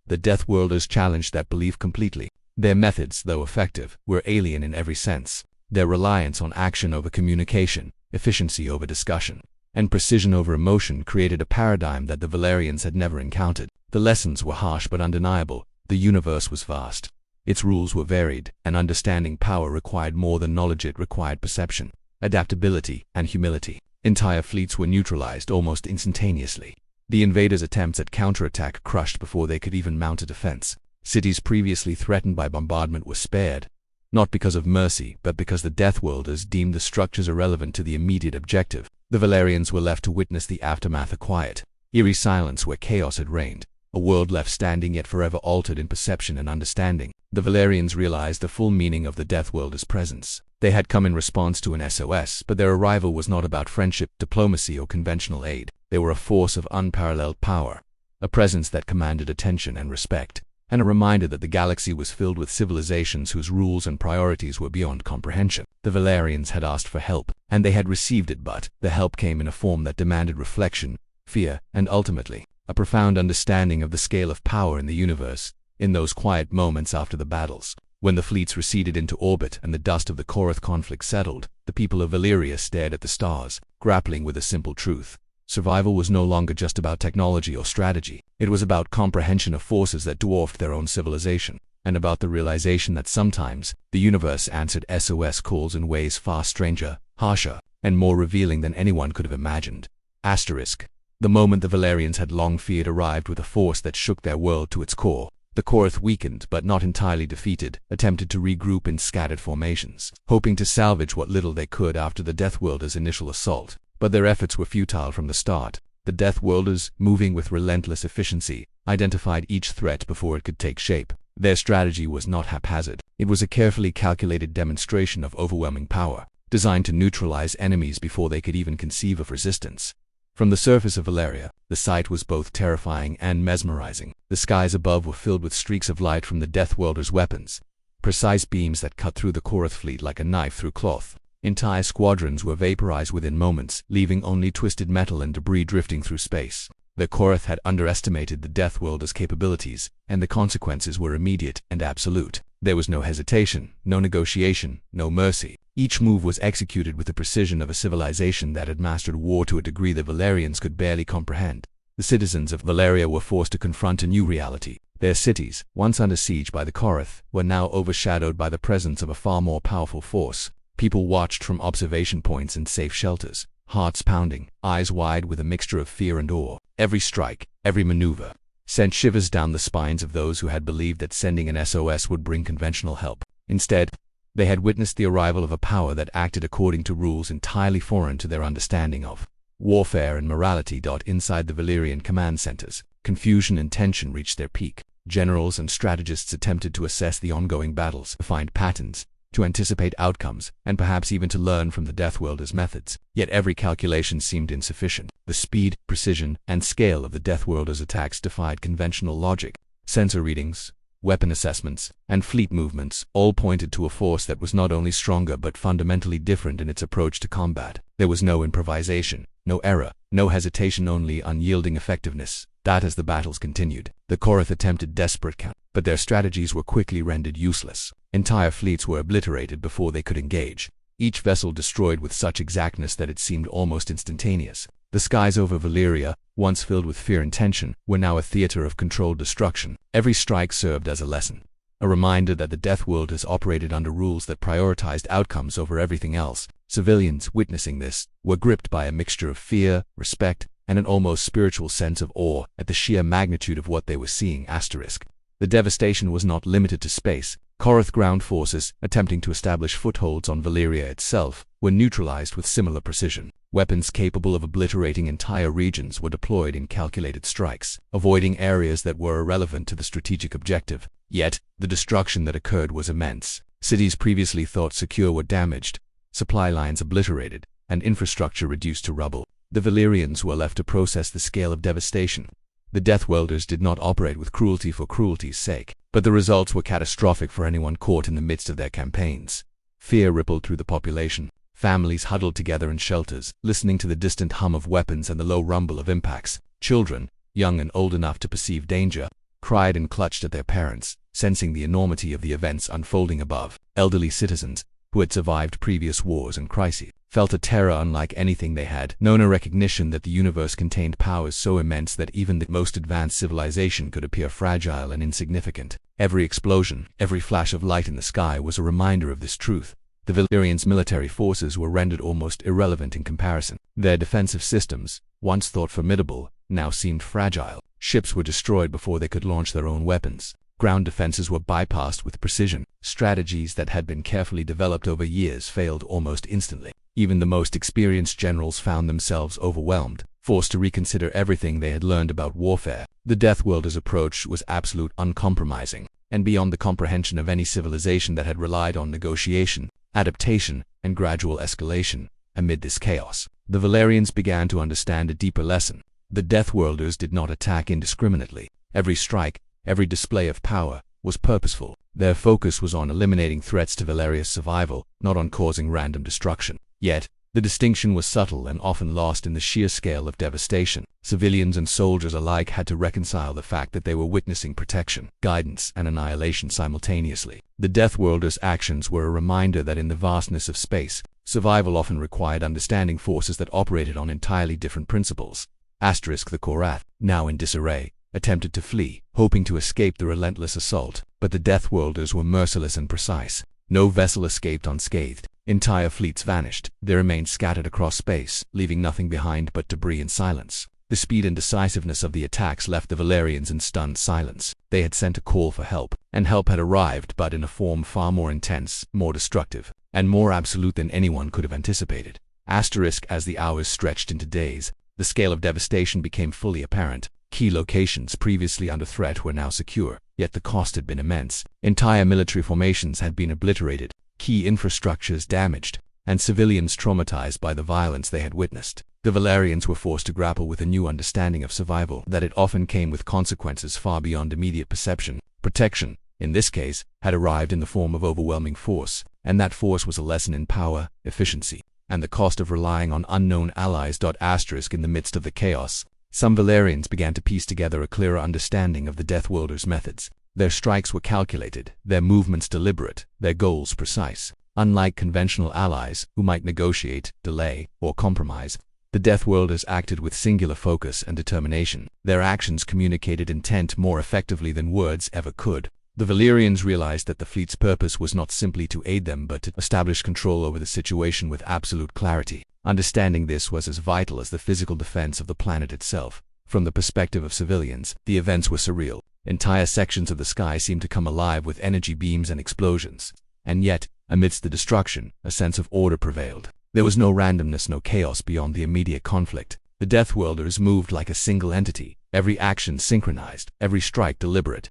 The Deathworlders challenged that belief completely. Their methods, though effective, were alien in every sense. Their reliance on action over communication, efficiency over discussion, and precision over emotion created a paradigm that the Valerians had never encountered. The lessons were harsh but undeniable. The universe was vast, Its rules were varied, and understanding power required more than knowledge. It required perception, adaptability, and humility. Entire fleets were neutralized almost instantaneously. The invaders' attempts at counterattack crushed before they could even mount a defense. Cities previously threatened by bombardment were spared, not because of mercy, but because the Deathworlders deemed the structures irrelevant to the immediate objective. The Valerians were left to witness the aftermath, a quiet, eerie silence where chaos had reigned, a world left standing yet forever altered in perception and understanding. The Valerians realized the full meaning of the Deathworlders' presence. They had come in response to an SOS, but their arrival was not about friendship, diplomacy, or conventional aid. They were a force of unparalleled power, a presence that commanded attention and respect, and a reminder that the galaxy was filled with civilizations whose rules and priorities were beyond comprehension. The Valerians had asked for help, and they had received it, but the help came in a form that demanded reflection, fear, and ultimately, a profound understanding of the scale of power in the universe. In those quiet moments after the battles, when the fleets receded into orbit and the dust of the Korath conflict settled, the people of Valyria stared at the stars, grappling with a simple truth. Survival was no longer just about technology or strategy. It was about comprehension of forces that dwarfed their own civilization, and about the realization that sometimes the universe answered SOS calls in ways far stranger, harsher, and more revealing than anyone could have imagined. Asterisk. The moment the Valerians had long feared arrived with a force that shook their world to its core. The Korath, weakened but not entirely defeated, attempted to regroup in scattered formations, hoping to salvage what little they could after the Deathworlders' initial assault. But their efforts were futile from the start. The Deathworlders, moving with relentless efficiency, identified each threat before it could take shape. Their strategy was not haphazard. It was a carefully calculated demonstration of overwhelming power, designed to neutralize enemies before they could even conceive of resistance. From the surface of Valyria, the sight was both terrifying and mesmerizing. The skies above were filled with streaks of light from the Deathworlders' weapons, precise beams that cut through the Korath fleet like a knife through cloth. Entire squadrons were vaporized within moments, leaving only twisted metal and debris drifting through space. The Korath had underestimated the Deathworlders' capabilities, and the consequences were immediate and absolute. There was no hesitation, no negotiation, no mercy. Each move was executed with the precision of a civilization that had mastered war to a degree the Valerians could barely comprehend. The citizens of Valyria were forced to confront a new reality. Their cities, once under siege by the Korath, were now overshadowed by the presence of a far more powerful force. People watched from observation points and safe shelters, hearts pounding, eyes wide with a mixture of fear and awe. Every strike, every maneuver, sent shivers down the spines of those who had believed that sending an SOS would bring conventional help. Instead, they had witnessed the arrival of a power that acted according to rules entirely foreign to their understanding of warfare and morality. Inside the Valyrian command centers, confusion and tension reached their peak. Generals and strategists attempted to assess the ongoing battles, to find patterns, to anticipate outcomes, and perhaps even to learn from the Deathworlders' methods. Yet every calculation seemed insufficient. The speed, precision, and scale of the Deathworlders' attacks defied conventional logic. Sensor readings, weapon assessments, and fleet movements all pointed to a force that was not only stronger but fundamentally different in its approach to combat. There was no improvisation, no error, no hesitation, only unyielding effectiveness. That as the battles continued, the Korath attempted desperate counter, but their strategies were quickly rendered useless. Entire fleets were obliterated before they could engage, each vessel destroyed with such exactness that it seemed almost instantaneous. The skies over Valyria, once filled with fear and tension, were now a theater of controlled destruction. Every strike served as a lesson, a reminder that the Deathworlders operated under rules that prioritized outcomes over everything else. Civilians, witnessing this, were gripped by a mixture of fear, respect, and an almost spiritual sense of awe at the sheer magnitude of what they were seeing. Asterisk. The devastation was not limited to space. Korath ground forces, attempting to establish footholds on Valyria itself, were neutralized with similar precision. Weapons capable of obliterating entire regions were deployed in calculated strikes, avoiding areas that were irrelevant to the strategic objective. Yet, the destruction that occurred was immense. Cities previously thought secure were damaged, supply lines obliterated, and infrastructure reduced to rubble. The Valyrians were left to process the scale of devastation. The Deathworlders did not operate with cruelty for cruelty's sake, but the results were catastrophic for anyone caught in the midst of their campaigns. Fear rippled through the population. Families huddled together in shelters, listening to the distant hum of weapons and the low rumble of impacts. Children, young and old enough to perceive danger, cried and clutched at their parents, sensing the enormity of the events unfolding above. Elderly citizens, who had survived previous wars and crises, felt a terror unlike anything they had known, a recognition that the universe contained powers so immense that even the most advanced civilization could appear fragile and insignificant. Every explosion, every flash of light in the sky was a reminder of this truth. The Valerians' military forces were rendered almost irrelevant in comparison. Their defensive systems, once thought formidable, now seemed fragile. Ships were destroyed before they could launch their own weapons. Ground defenses were bypassed with precision. Strategies that had been carefully developed over years failed almost instantly. Even the most experienced generals found themselves overwhelmed, forced to reconsider everything they had learned about warfare. The Deathworlders' approach was absolute, uncompromising, and beyond the comprehension of any civilization that had relied on negotiation, adaptation, and gradual escalation. Amid this chaos, the Valerians began to understand a deeper lesson. The Deathworlders did not attack indiscriminately. Every strike, every display of power, was purposeful. Their focus was on eliminating threats to Valeria's survival, not on causing random destruction. Yet, the distinction was subtle and often lost in the sheer scale of devastation. Civilians and soldiers alike had to reconcile the fact that they were witnessing protection, guidance, and annihilation simultaneously. The Deathworlders' actions were a reminder that in the vastness of space, survival often required understanding forces that operated on entirely different principles. The Korath, now in disarray, attempted to flee, hoping to escape the relentless assault, but the Deathworlders were merciless and precise. No vessel escaped unscathed. Entire fleets vanished. They remained scattered across space, leaving nothing behind but debris and silence. The speed and decisiveness of the attacks left the Valerians in stunned silence. They had sent a call for help, and help had arrived, but in a form far more intense, more destructive, and more absolute than anyone could have anticipated. As the hours stretched into days, the scale of devastation became fully apparent. Key locations previously under threat were now secure, yet the cost had been immense. Entire military formations had been obliterated, key infrastructures damaged, and civilians traumatized by the violence they had witnessed. The Valerians were forced to grapple with a new understanding of survival, that it often came with consequences far beyond immediate perception. Protection, in this case, had arrived in the form of overwhelming force, and that force was a lesson in power, efficiency, and the cost of relying on unknown allies. In the midst of the chaos, some Valerians began to piece together a clearer understanding of the Deathworlders' methods. Their strikes were calculated, their movements deliberate, their goals precise. Unlike conventional allies, who might negotiate, delay, or compromise, the Deathworlders acted with singular focus and determination. Their actions communicated intent more effectively than words ever could. The Valerians realized that the fleet's purpose was not simply to aid them but to establish control over the situation with absolute clarity. Understanding this was as vital as the physical defense of the planet itself. From the perspective of civilians, the events were surreal. Entire sections of the sky seemed to come alive with energy beams and explosions. And yet, amidst the destruction, a sense of order prevailed. There was no randomness, no chaos beyond the immediate conflict. The Deathworlders moved like a single entity, every action synchronized, every strike deliberate.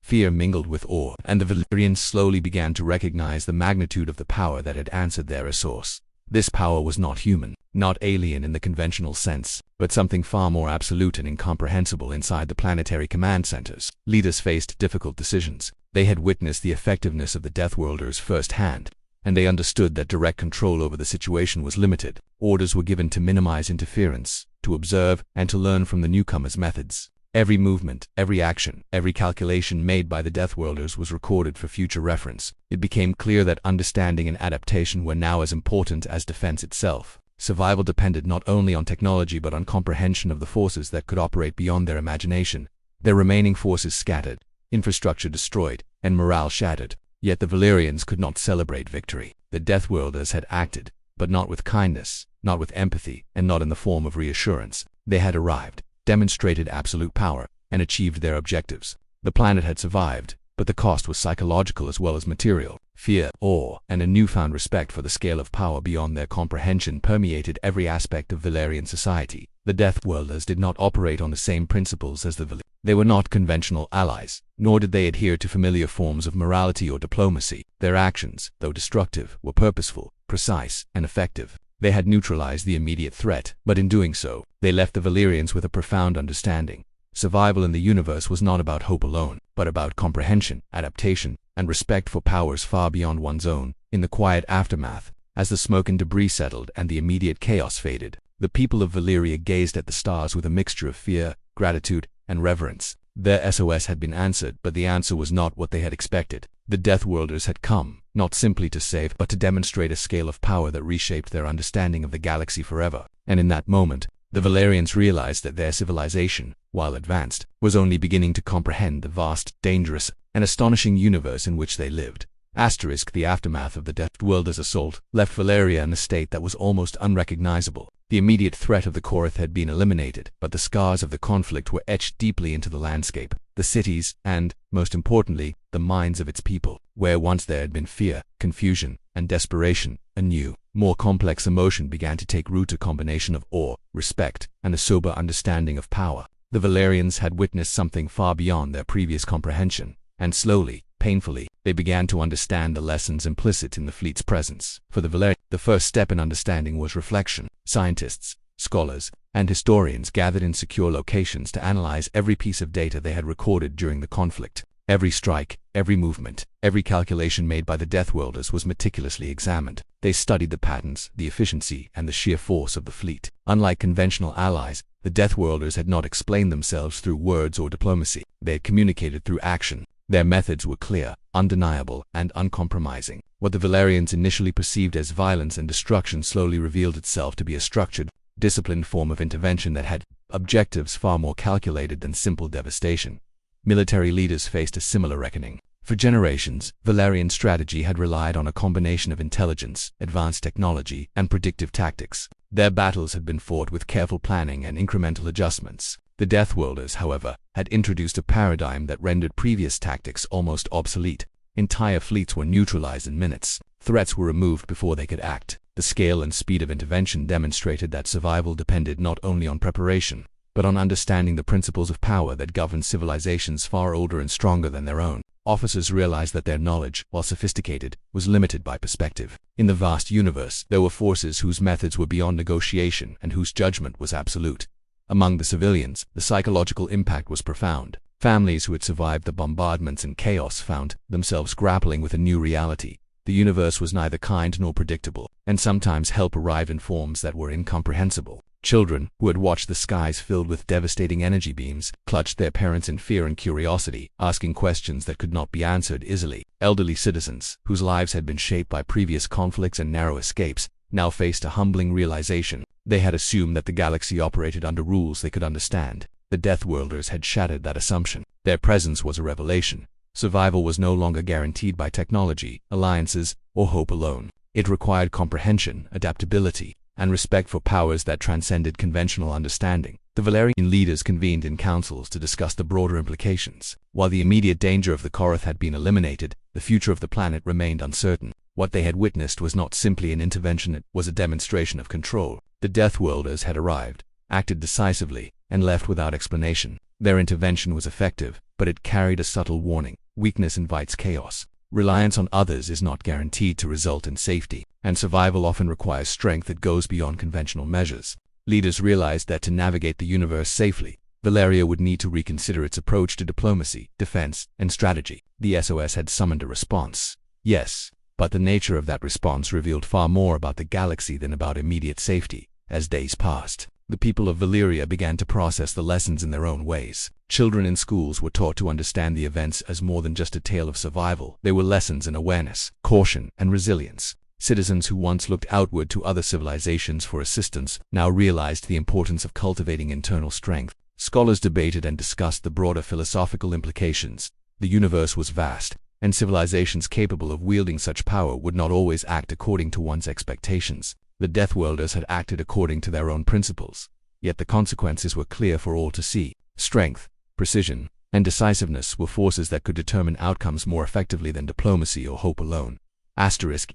Fear mingled with awe, and the Valerians slowly began to recognize the magnitude of the power that had answered their SOS. This power was not human, not alien in the conventional sense, but something far more absolute and incomprehensible inside the planetary command centers. Leaders faced difficult decisions. They had witnessed the effectiveness of the Deathworlders firsthand, and they understood that direct control over the situation was limited. Orders were given to minimize interference, to observe, and to learn from the newcomers' methods. Every movement, every action, every calculation made by the Deathworlders was recorded for future reference. It became clear that understanding and adaptation were now as important as defense itself. Survival depended not only on technology but on comprehension of the forces that could operate beyond their imagination. Their remaining forces scattered, infrastructure destroyed, and morale shattered. Yet the Valerians could not celebrate victory. The Deathworlders had acted, but not with kindness, not with empathy, and not in the form of reassurance. They had arrived, demonstrated absolute power, and achieved their objectives. The planet had survived, but the cost was psychological as well as material. Fear, awe, and a newfound respect for the scale of power beyond their comprehension permeated every aspect of Valerian society. The Deathworlders did not operate on the same principles as the Valerians. They were not conventional allies, nor did they adhere to familiar forms of morality or diplomacy. Their actions, though destructive, were purposeful, precise, and effective. They had neutralized the immediate threat, but in doing so, they left the Valerians with a profound understanding. Survival in the universe was not about hope alone, but about comprehension, adaptation, and respect for powers far beyond one's own. In the quiet aftermath, as the smoke and debris settled and the immediate chaos faded, the people of Valeria gazed at the stars with a mixture of fear, gratitude, and reverence. Their SOS had been answered, but the answer was not what they had expected. The Deathworlders had come, not simply to save, but to demonstrate a scale of power that reshaped their understanding of the galaxy forever. And in that moment, the Valerians realized that their civilization, while advanced, was only beginning to comprehend the vast, dangerous, and astonishing universe in which they lived. The aftermath of the Deathworlders' assault left Valeria in a state that was almost unrecognizable. The immediate threat of the Korath had been eliminated, but the scars of the conflict were etched deeply into the landscape, the cities, and, most importantly, the minds of its people. Where once there had been fear, confusion, and desperation, a new, more complex emotion began to take root, a combination of awe, respect, and a sober understanding of power. The Valerians had witnessed something far beyond their previous comprehension, and slowly, painfully, they began to understand the lessons implicit in the fleet's presence. For the Valerians, the first step in understanding was reflection. Scientists, scholars, and historians gathered in secure locations to analyze every piece of data they had recorded during the conflict. Every strike, every movement, every calculation made by the Deathworlders was meticulously examined. They studied the patterns, the efficiency, and the sheer force of the fleet. Unlike conventional allies, the Deathworlders had not explained themselves through words or diplomacy. They had communicated through action. Their methods were clear, undeniable, and uncompromising. What the Valerians initially perceived as violence and destruction slowly revealed itself to be a structured, disciplined form of intervention that had objectives far more calculated than simple devastation. Military leaders faced a similar reckoning. For generations, Valerian strategy had relied on a combination of intelligence, advanced technology, and predictive tactics. Their battles had been fought with careful planning and incremental adjustments. The Deathworlders, however, had introduced a paradigm that rendered previous tactics almost obsolete. Entire fleets were neutralized in minutes. Threats were removed before they could act. The scale and speed of intervention demonstrated that survival depended not only on preparation, but on understanding the principles of power that governed civilizations far older and stronger than their own. Officers realized that their knowledge, while sophisticated, was limited by perspective. In the vast universe, there were forces whose methods were beyond negotiation and whose judgment was absolute. Among the civilians, the psychological impact was profound. Families who had survived the bombardments and chaos found themselves grappling with a new reality. The universe was neither kind nor predictable, and sometimes help arrived in forms that were incomprehensible. Children, who had watched the skies filled with devastating energy beams, clutched their parents in fear and curiosity, asking questions that could not be answered easily. Elderly citizens, whose lives had been shaped by previous conflicts and narrow escapes, now faced a humbling realization. They had assumed that the galaxy operated under rules they could understand. The Deathworlders had shattered that assumption. Their presence was a revelation. Survival was no longer guaranteed by technology, alliances, or hope alone. It required comprehension, adaptability, and respect for powers that transcended conventional understanding. The Valerian leaders convened in councils to discuss the broader implications. While the immediate danger of the Korath had been eliminated, the future of the planet remained uncertain. What they had witnessed was not simply an intervention, it was a demonstration of control. The Deathworlders had arrived, acted decisively, and left without explanation. Their intervention was effective, but it carried a subtle warning. Weakness invites chaos. Reliance on others is not guaranteed to result in safety, and survival often requires strength that goes beyond conventional measures. Leaders realized that to navigate the universe safely, Valeria would need to reconsider its approach to diplomacy, defense, and strategy. The SOS had summoned a response. Yes, but the nature of that response revealed far more about the galaxy than about immediate safety. As days passed, the people of Valeria began to process the lessons in their own ways. Children in schools were taught to understand the events as more than just a tale of survival. They were lessons in awareness, caution, and resilience. Citizens who once looked outward to other civilizations for assistance now realized the importance of cultivating internal strength. Scholars debated and discussed the broader philosophical implications. The universe was vast, and civilizations capable of wielding such power would not always act according to one's expectations. The Deathworlders had acted according to their own principles, yet the consequences were clear for all to see. Strength, precision, and decisiveness were forces that could determine outcomes more effectively than diplomacy or hope alone.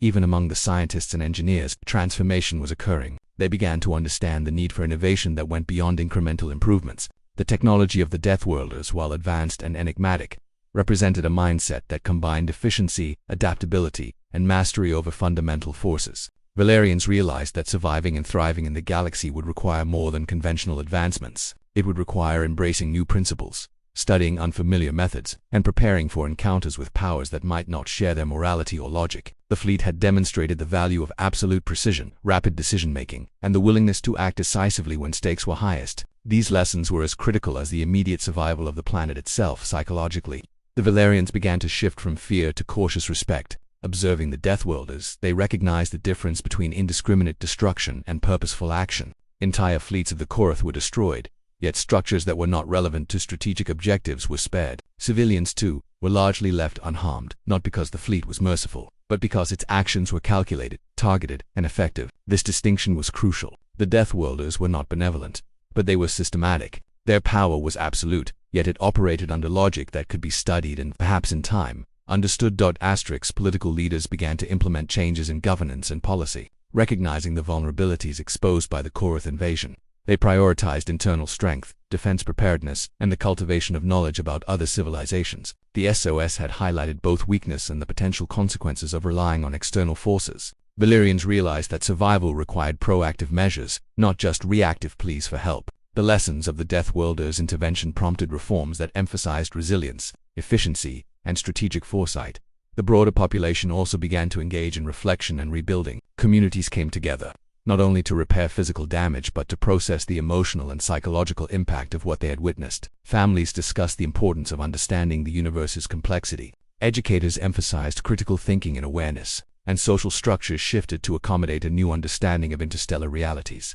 Even among the scientists and engineers, transformation was occurring. They began to understand the need for innovation that went beyond incremental improvements. The technology of the Deathworlders, while advanced and enigmatic, represented a mindset that combined efficiency, adaptability, and mastery over fundamental forces. Valerians realized that surviving and thriving in the galaxy would require more than conventional advancements. It would require embracing new principles, studying unfamiliar methods, and preparing for encounters with powers that might not share their morality or logic. The fleet had demonstrated the value of absolute precision, rapid decision-making, and the willingness to act decisively when stakes were highest. These lessons were as critical as the immediate survival of the planet itself psychologically. The Valerians began to shift from fear to cautious respect, Observing the Deathworlders, they recognized the difference between indiscriminate destruction and purposeful action. Entire fleets of the Korath were destroyed, yet structures that were not relevant to strategic objectives were spared. Civilians, too, were largely left unharmed, not because the fleet was merciful, but because its actions were calculated, targeted, and effective. This distinction was crucial. The Deathworlders were not benevolent, but they were systematic. Their power was absolute, yet it operated under logic that could be studied and, perhaps in time, understood. Political leaders began to implement changes in governance and policy, recognizing the vulnerabilities exposed by the Korath invasion. They prioritized internal strength, defense preparedness, and the cultivation of knowledge about other civilizations. The SOS had highlighted both weakness and the potential consequences of relying on external forces. Valyrians realized that survival required proactive measures, not just reactive pleas for help. The lessons of the Deathworlders' intervention prompted reforms that emphasized resilience, efficiency, and strategic foresight. The broader population also began to engage in reflection and rebuilding. Communities came together, not only to repair physical damage but to process the emotional and psychological impact of what they had witnessed. Families discussed the importance of understanding the universe's complexity. Educators emphasized critical thinking and awareness, and social structures shifted to accommodate a new understanding of interstellar realities.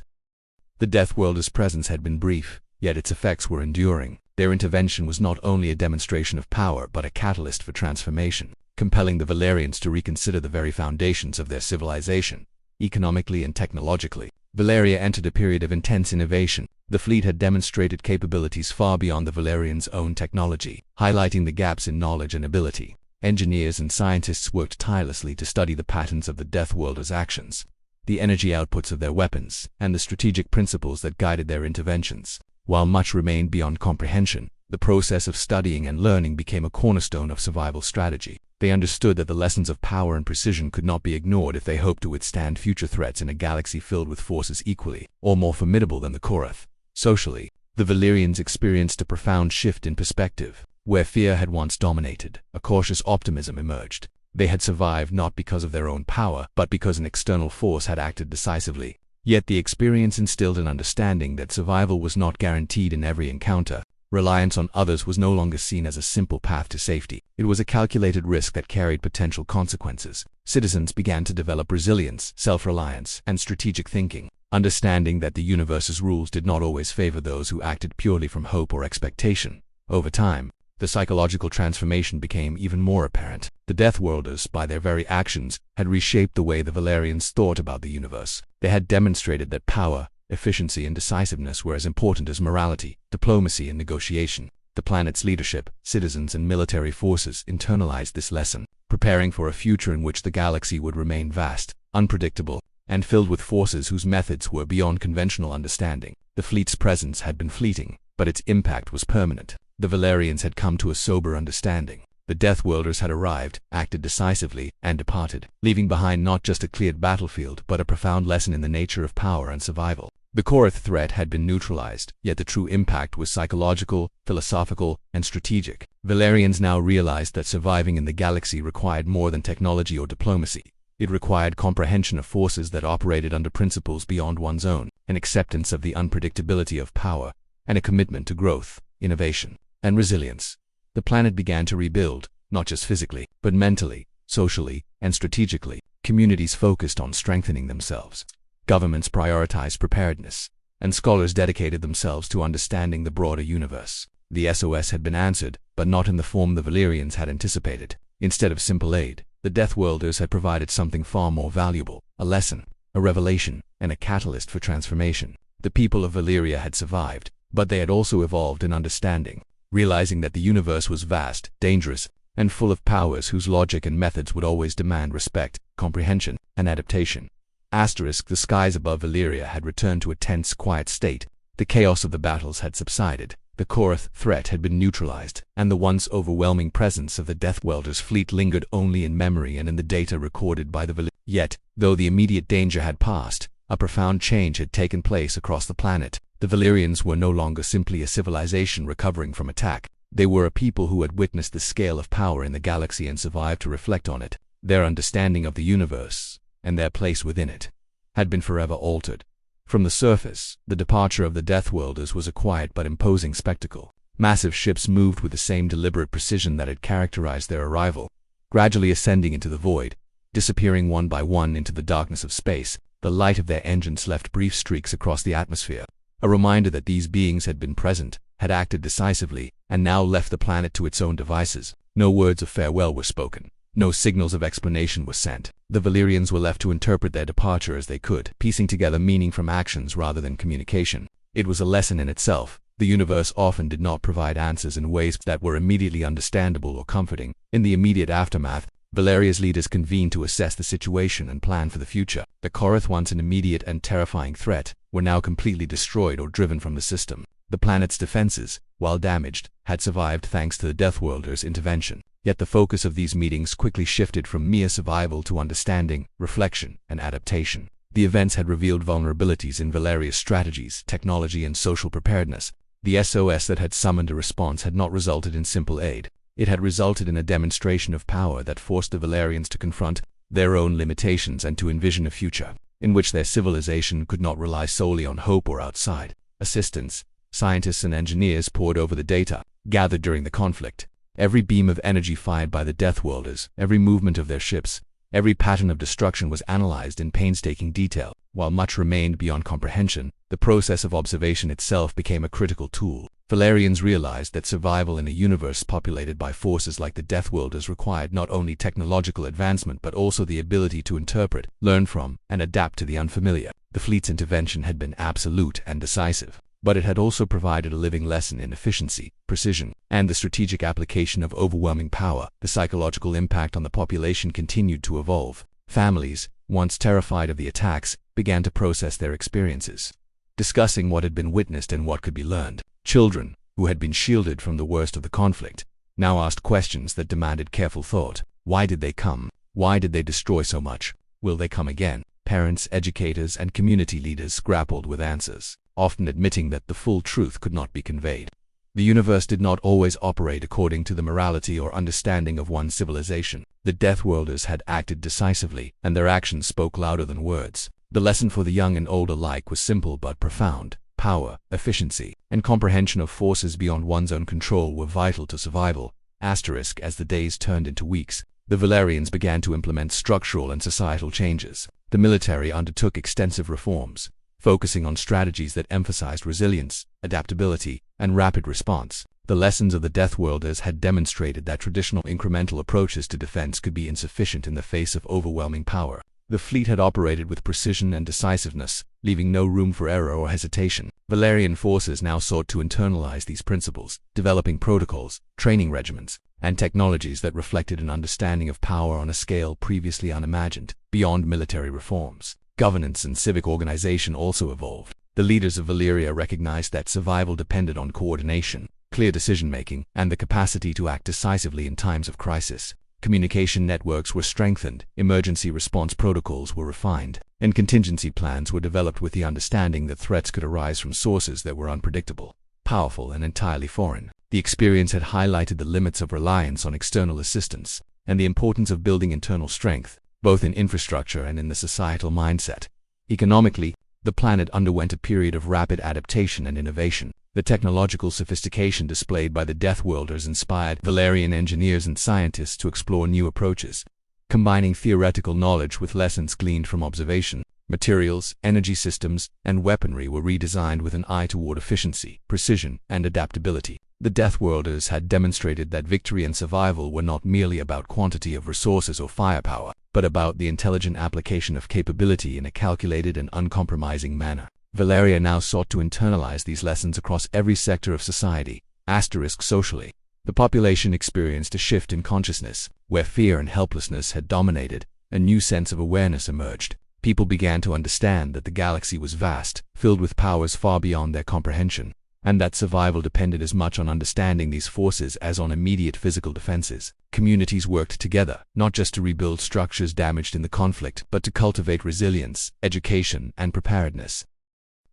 The Deathworlders' presence had been brief, yet its effects were enduring. Their intervention was not only a demonstration of power but a catalyst for transformation, compelling the Valyrians to reconsider the very foundations of their civilization. Economically and technologically, Valyria entered a period of intense innovation. The fleet had demonstrated capabilities far beyond the Valyrians' own technology, highlighting the gaps in knowledge and ability. Engineers and scientists worked tirelessly to study the patterns of the Deathworlders' actions, the energy outputs of their weapons, and the strategic principles that guided their interventions. While much remained beyond comprehension, the process of studying and learning became a cornerstone of survival strategy. They understood that the lessons of power and precision could not be ignored if they hoped to withstand future threats in a galaxy filled with forces equally or more formidable than the Korath. Socially, the Valyrians experienced a profound shift in perspective. Where fear had once dominated, a cautious optimism emerged. They had survived not because of their own power, but because an external force had acted decisively. Yet the experience instilled an understanding that survival was not guaranteed in every encounter. Reliance on others was no longer seen as a simple path to safety. It was a calculated risk that carried potential consequences. Citizens began to develop resilience, self-reliance, and strategic thinking, understanding that the universe's rules did not always favor those who acted purely from hope or expectation. Over time, the psychological transformation became even more apparent. The Deathworlders, by their very actions, had reshaped the way the Valyrians thought about the universe. They had demonstrated that power, efficiency, and decisiveness were as important as morality, diplomacy, and negotiation. The planet's leadership, citizens, and military forces internalized this lesson, preparing for a future in which the galaxy would remain vast, unpredictable, and filled with forces whose methods were beyond conventional understanding. The fleet's presence had been fleeting, but its impact was permanent. The Valyrians had come to a sober understanding. The Deathworlders had arrived, acted decisively, and departed, leaving behind not just a cleared battlefield but a profound lesson in the nature of power and survival. The Korath threat had been neutralized, yet the true impact was psychological, philosophical, and strategic. Valyrians now realized that surviving in the galaxy required more than technology or diplomacy. It required comprehension of forces that operated under principles beyond one's own, an acceptance of the unpredictability of power, and a commitment to growth, innovation, and resilience. The planet began to rebuild, not just physically, but mentally, socially, and strategically. Communities focused on strengthening themselves. Governments prioritized preparedness, and scholars dedicated themselves to understanding the broader universe. The SOS had been answered, but not in the form the Valyrians had anticipated. Instead of simple aid, the Deathworlders had provided something far more valuable: a lesson, a revelation, and a catalyst for transformation. The people of Valyria had survived, but they had also evolved in understanding, realizing that the universe was vast, dangerous, and full of powers whose logic and methods would always demand respect, comprehension, and adaptation. The skies above Valyria had returned to a tense, quiet state. The chaos of the battles had subsided. The Korath threat had been neutralized, and the once overwhelming presence of the Deathworlders' fleet lingered only in memory and in the data recorded by the Valyrians. Yet, though the immediate danger had passed, a profound change had taken place across the planet. The Valyrians were no longer simply a civilization recovering from attack. They were a people who had witnessed the scale of power in the galaxy and survived to reflect on it. Their understanding of the universe, and their place within it, had been forever altered. From the surface, the departure of the Deathworlders was a quiet but imposing spectacle. Massive ships moved with the same deliberate precision that had characterized their arrival, gradually ascending into the void, disappearing one by one into the darkness of space. The light of their engines left brief streaks across the atmosphere, a reminder that these beings had been present, had acted decisively, and now left the planet to its own devices. No words of farewell were spoken. No signals of explanation were sent. The Valerians were left to interpret their departure as they could, piecing together meaning from actions rather than communication. It was a lesson in itself. The universe often did not provide answers in ways that were immediately understandable or comforting. In the immediate aftermath, Valeria's leaders convened to assess the situation and plan for the future. The Korath, once an immediate and terrifying threat, were now completely destroyed or driven from the system. The planet's defenses, while damaged, had survived thanks to the Deathworlders' intervention. Yet the focus of these meetings quickly shifted from mere survival to understanding, reflection, and adaptation. The events had revealed vulnerabilities in Valeria's strategies, technology, and social preparedness. The SOS that had summoned a response had not resulted in simple aid. It had resulted in a demonstration of power that forced the Valerians to confront their own limitations and to envision a future in which their civilization could not rely solely on hope or outside assistance. Scientists and engineers pored over the data gathered during the conflict. Every beam of energy fired by the Deathworlders, every movement of their ships, every pattern of destruction was analyzed in painstaking detail. While much remained beyond comprehension, the process of observation itself became a critical tool. Valerians realized that survival in a universe populated by forces like the Deathworlders required not only technological advancement but also the ability to interpret, learn from, and adapt to the unfamiliar. The fleet's intervention had been absolute and decisive, but it had also provided a living lesson in efficiency, precision, and the strategic application of overwhelming power. The psychological impact on the population continued to evolve. Families, once terrified of the attacks, began to process their experiences, discussing what had been witnessed and what could be learned. Children, who had been shielded from the worst of the conflict, now asked questions that demanded careful thought. Why did they come? Why did they destroy so much? Will they come again? Parents, educators, and community leaders grappled with answers, often admitting that the full truth could not be conveyed. The universe did not always operate according to the morality or understanding of one civilization. The Deathworlders had acted decisively, and their actions spoke louder than words. The lesson for the young and old alike was simple but profound. Power, efficiency, and comprehension of forces beyond one's own control were vital to survival. As the days turned into weeks, the Valerians began to implement structural and societal changes. The military undertook extensive reforms, focusing on strategies that emphasized resilience, adaptability, and rapid response. The lessons of the Deathworlders had demonstrated that traditional incremental approaches to defense could be insufficient in the face of overwhelming power. The fleet had operated with precision and decisiveness, leaving no room for error or hesitation. Valerian forces now sought to internalize these principles, developing protocols, training regimens, and technologies that reflected an understanding of power on a scale previously unimagined. Beyond military reforms, governance and civic organization also evolved. The leaders of Valeria recognized that survival depended on coordination, clear decision-making, and the capacity to act decisively in times of crisis. Communication networks were strengthened, emergency response protocols were refined, and contingency plans were developed with the understanding that threats could arise from sources that were unpredictable, powerful, and entirely foreign. The experience had highlighted the limits of reliance on external assistance, and the importance of building internal strength, both in infrastructure and in the societal mindset. Economically, the planet underwent a period of rapid adaptation and innovation. The technological sophistication displayed by the Deathworlders inspired Valerian engineers and scientists to explore new approaches, combining theoretical knowledge with lessons gleaned from observation. Materials, energy systems, and weaponry were redesigned with an eye toward efficiency, precision, and adaptability. The Deathworlders had demonstrated that victory and survival were not merely about quantity of resources or firepower, but about the intelligent application of capability in a calculated and uncompromising manner. Valeria now sought to internalize these lessons across every sector of society. Socially, the population experienced a shift in consciousness. Where fear and helplessness had dominated, a new sense of awareness emerged. People began to understand that the galaxy was vast, filled with powers far beyond their comprehension, and that survival depended as much on understanding these forces as on immediate physical defenses. Communities worked together, not just to rebuild structures damaged in the conflict, but to cultivate resilience, education, and preparedness.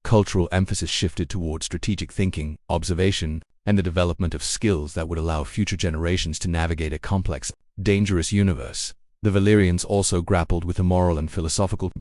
Cultural emphasis shifted toward strategic thinking, observation, and the development of skills that would allow future generations to navigate a complex, dangerous universe. The Valerians also grappled with the moral and philosophical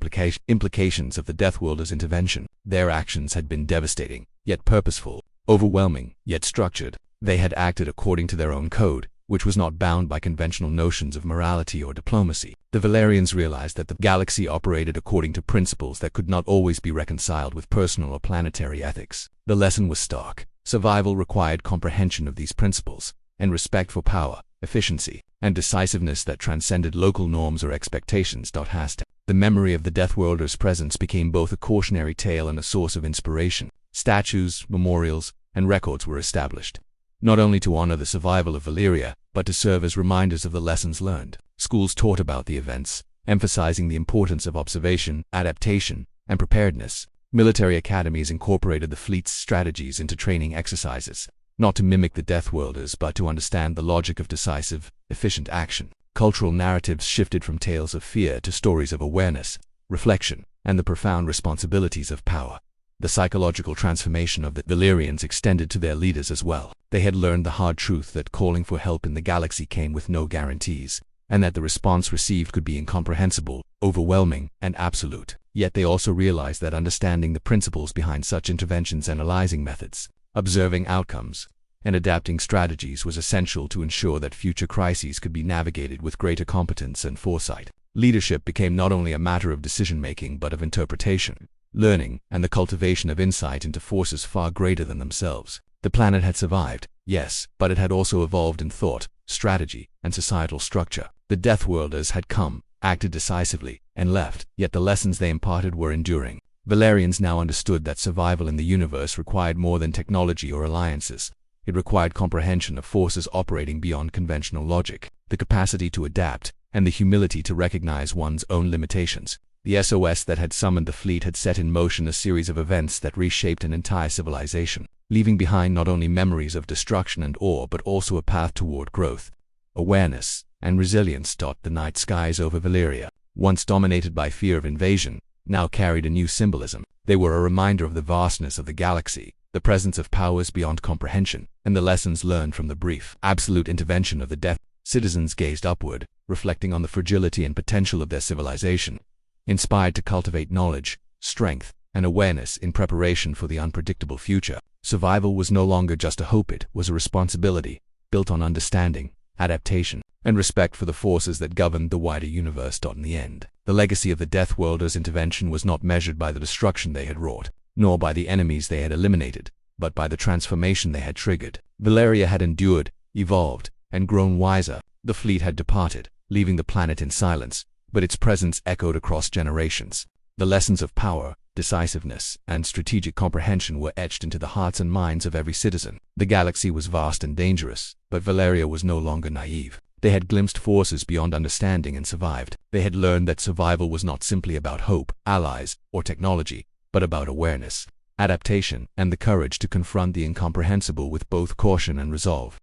implications of the Deathworlders' intervention. Their actions had been devastating, yet purposeful, overwhelming, yet structured. They had acted according to their own code, which was not bound by conventional notions of morality or diplomacy. The Valerians realized that the galaxy operated according to principles that could not always be reconciled with personal or planetary ethics. The lesson was stark. Survival required comprehension of these principles, and respect for power, efficiency, and decisiveness that transcended local norms or expectations. The memory of the Deathworlders' presence became both a cautionary tale and a source of inspiration. Statues, memorials, and records were established, not only to honor the survival of Valeria, but to serve as reminders of the lessons learned. Schools taught about the events, emphasizing the importance of observation, adaptation, and preparedness. Military academies incorporated the fleet's strategies into training exercises, not to mimic the Deathworlders but to understand the logic of decisive, efficient action. Cultural narratives shifted from tales of fear to stories of awareness, reflection, and the profound responsibilities of power. The psychological transformation of the Valerians extended to their leaders as well. They had learned the hard truth that calling for help in the galaxy came with no guarantees, and that the response received could be incomprehensible, overwhelming, and absolute. Yet they also realized that understanding the principles behind such interventions, analyzing methods, observing outcomes, and adapting strategies was essential to ensure that future crises could be navigated with greater competence and foresight. Leadership became not only a matter of decision-making but of interpretation, learning, and the cultivation of insight into forces far greater than themselves. The planet had survived, yes, but it had also evolved in thought, strategy, and societal structure. The Deathworlders had come, acted decisively, and left, yet the lessons they imparted were enduring. Valerians now understood that survival in the universe required more than technology or alliances. It required comprehension of forces operating beyond conventional logic, the capacity to adapt, and the humility to recognize one's own limitations. The SOS that had summoned the fleet had set in motion a series of events that reshaped an entire civilization, leaving behind not only memories of destruction and awe but also a path toward growth, awareness, and resilience. The night skies over Valeria, once dominated by fear of invasion, now carried a new symbolism. They were a reminder of the vastness of the galaxy, the presence of powers beyond comprehension, and the lessons learned from the brief, absolute intervention of the Death. Citizens gazed upward, reflecting on the fragility and potential of their civilization, inspired to cultivate knowledge, strength, and awareness in preparation for the unpredictable future. Survival was no longer just a hope, it was a responsibility, built on understanding, adaptation, and respect for the forces that governed the wider universe. In the end, the legacy of the Deathworlders' intervention was not measured by the destruction they had wrought, nor by the enemies they had eliminated, but by the transformation they had triggered. Valeria had endured, evolved, and grown wiser. The fleet had departed, leaving the planet in silence, but its presence echoed across generations. The lessons of power, decisiveness, and strategic comprehension were etched into the hearts and minds of every citizen. The galaxy was vast and dangerous, but Valeria was no longer naive. They had glimpsed forces beyond understanding and survived. They had learned that survival was not simply about hope, allies, or technology, but about awareness, adaptation, and the courage to confront the incomprehensible with both caution and resolve.